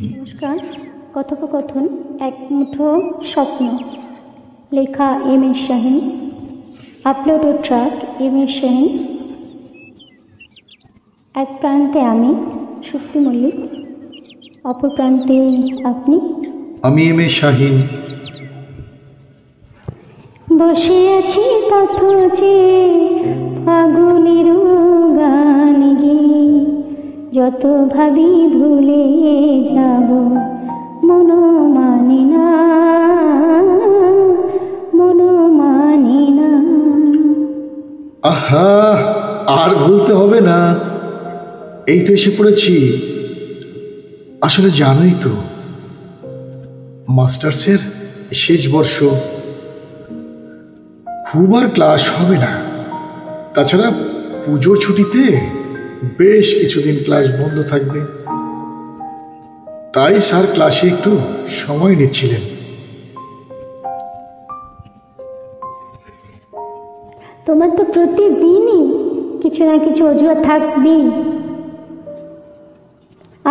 নমস্কার। কথোপকথন এক মুঠো স্বপ্ন, লেখা এম এস শাহীন, আপলোড ও ট্র্যাক এম এস শাহীন। এক প্রান্তে আমি শুক্তি মল্লিক, অপর প্রান্তে আপনি। আমি এম এস শাহীন। বসে আছি পথ চেয়ে ফাগুনের গান গেয়ে, যত ভাবি ভুলে যাব মন মানে না, মন মানে না। আহা, আর ভুলতে হবে না, এই তো এসে পড়েছি। আসলে জানোই তো, মাস্টার্সের শেষ বর্ষ, খুব আর ক্লাস হবে না। তাছাড়া পুজোর ছুটিতে বেশ কিছুদিন ক্লাস বন্ধ থাকবে, তাই স্যার ক্লাসে একটু সময় নিচ্ছিলেন। তোমার তো প্রতিদিনই কিছু না কিছু অজুহাত থাকবেই।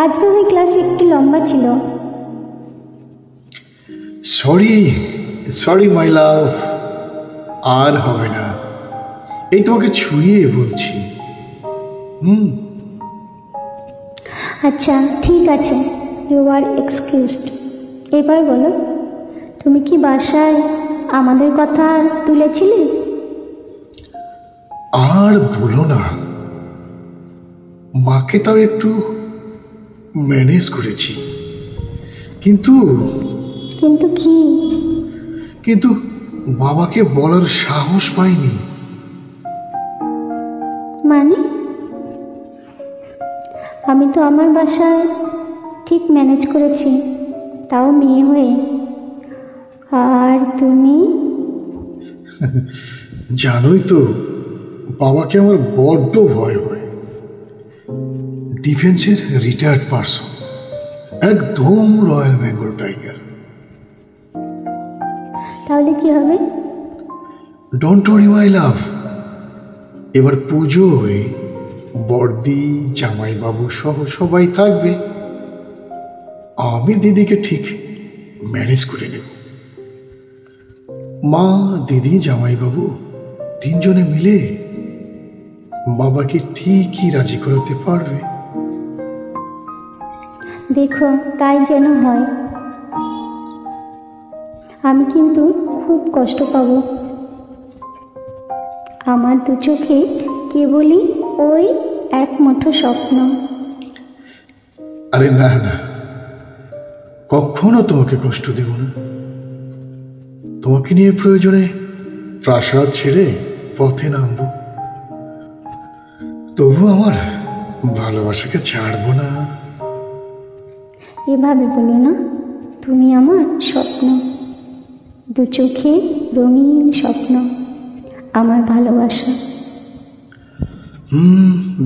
আজ নয় ক্লাস একটু লম্বা ছিল। সরি সরি মাই লাভ, আর হবে না। এই তোমাকে ছুঁয়ে বলছি। আচ্ছা ঠিক আছে, ইউ আর এক্সকিউজড। এবার বলো, তুমি কি বাসায় আমাদের কথা তুলেছিলে? আর বলো না, মাকে তাও একটু ম্যানেজ করেছি, কিন্তু কিন্তু কি? কিন্তু বাবাকে বলার সাহস পাইনি। মানে? আমি তো আমার বাসায় ঠিক ম্যানেজ করেছি, তাও মেয়ে হয়ে। আর তুমি? জানোই তো, বাবাকে আমার বড্ড ভয় হয়। ডিফেন্সের রিটায়ার্ড পারসন, একদম রয়্যাল বেঙ্গল টাইগার। তাহলে কি হবে? ডোন্ট ওয়ারি মাই লাভ, এবার পুজোয় বড়দি, জামাইবাবু সহ সবাই থাকবে। আমি দিদিকে ঠিক ম্যানেজ করে নেব। মা, দিদি, জামাইবাবু তিনজনে মিলে বাবাকে ঠিকই রাজি করাতে পারবে। দেখো, তাই যেন হয়। আমি কিন্তু খুব কষ্ট পাবো। আমার দু চোখে কেবলই ওই এক মুঠো স্বপ্ন। আরে না না, কখনো তোমাকে কষ্ট দেব না। তোমাকে নিয়ে প্রয়োজনে প্রাসাদ ছেড়ে পথে নামবো, তবু আমার ভালোবাসাকে ছাড়বো না। এভাবে বলো না, তুমি আমার স্বপ্ন, দু চোখে রঙিন স্বপ্ন, আমার ভালোবাসা।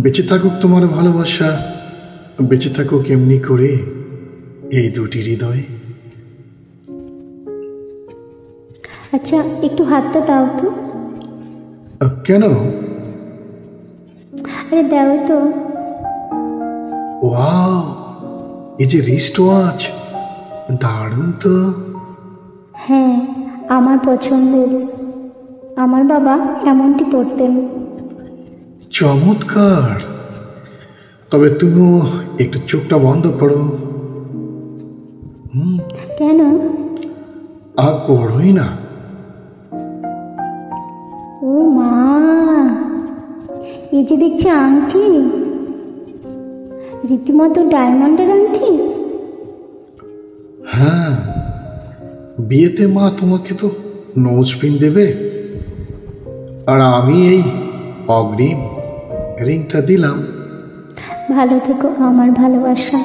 বেঁচে থাকুক তোমার ভালোবাসা, বেঁচে থাকুক এমনি করে এই দুটি হৃদয়। আচ্ছা, একটু হাতটা দাও তো। কেন? আরে দাও তো। ওয়াও, এই যে রিস্ট ওয়াচ, দারুণ তো। হ্যাঁ, আমার পছন্দের। আমার বাবা এমনটি পড়তেন। চমৎকার। তবে তুমিও একটু চোখটা বন্ধ করো। কেন? করোই না। ও মা, এই যে দেখছি আংটি, রীতিমতো ডায়মন্ডের আংটি। হ্যাঁ, বিয়েতে মা তোমাকে তো নোজপিন দেবে, আর আমি এই অগ্রিম রিংটা দিলাম। ভালো থেকো আমার ভালোবাসা।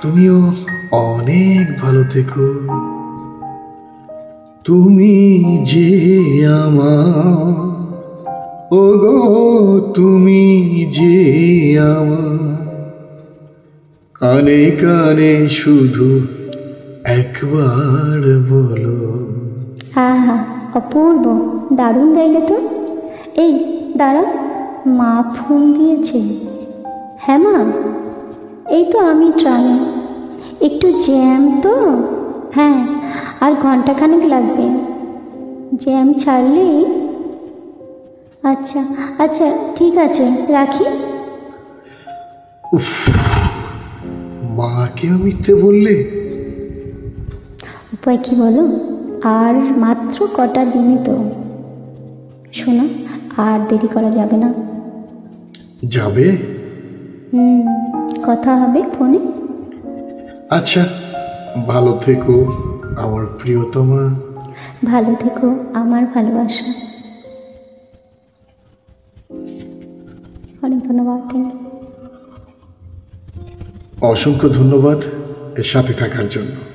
তুমিও অনেক ভালো থেকো। তুমি যে আমার, ও গো তুমি যে আমার, কানে কানে শুধু একবার বলো। আহা, অপূর্ব, দারুণ গাইলে তো। এই দাঁড়া, মা ফোন দিয়েছে। হ্যাঁ মা। এই তো আমি ট্রামে, একটু জ্যাম তো। হ্যাঁ, আর ঘন্টাখানেক লাগবে। জ্যাম ছাড়লেই। আচ্ছা আচ্ছা, ঠিক আছে, রাখি। উফ, মাকেও মিথ্যে বললে? উপায় কি বলো? আর মাত্র কটা দিনই তো। শোনো, আর দেরি করা যাবে না। যাবে? কথা হবে ফোনে। আচ্ছা, ভালো থেকো আমার প্রিয়তমা। ভালো থেকো আমার ভালোবাসা। অনেক ধন্যবাদ। Thank you. অসংখ্য ধন্যবাদ এর সাথে থাকার জন্য।